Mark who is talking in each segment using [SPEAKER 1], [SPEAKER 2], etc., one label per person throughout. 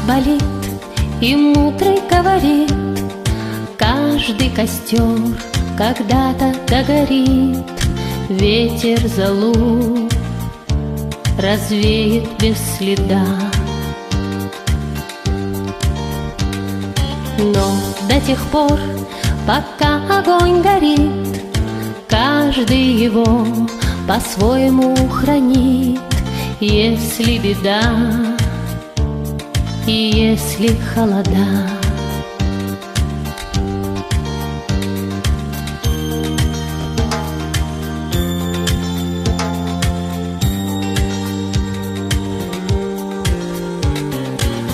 [SPEAKER 1] болит, и мудрый говорит: каждый костер когда-то догорит, ветер золу развеет без следа. Но до тех пор, пока огонь горит, каждый его по-своему хранит. Если беда и если холода.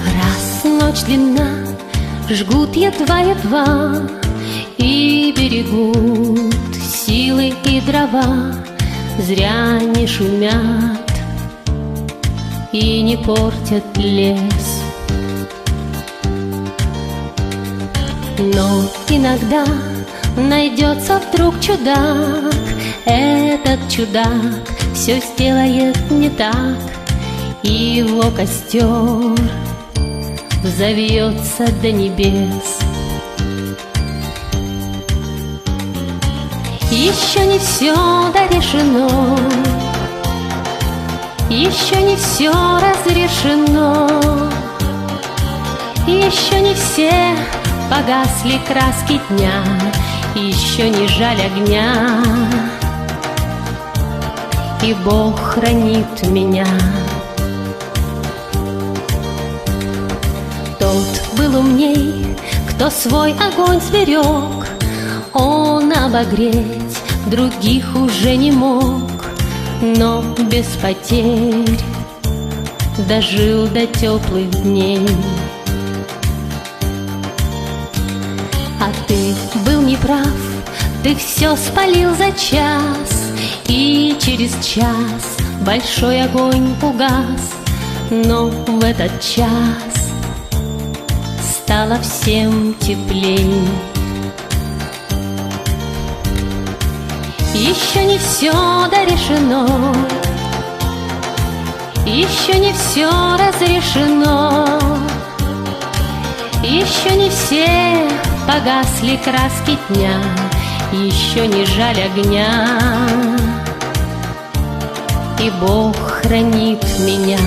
[SPEAKER 1] Раз ночь длинна, жгут едва-едва и берегут силы и дрова, зря не шумят и не портят лес. Но иногда найдется вдруг чудак, этот чудак все сделает не так, и его костер взовьется до небес. Еще не все дорешено, еще не все разрешено, еще не все погасли краски дня, еще не жаль огня, и Бог хранит меня. Тот был умней, кто свой огонь сберег, он обогреть других уже не мог, но без потерь дожил до теплых дней. А ты был неправ, ты все спалил за час, и через час большой огонь угас, но в этот час стало всем теплей. Еще не все дорешено, еще не все разрешено, еще не все погасли краски дня, еще не жаль огня, и Бог хранит меня.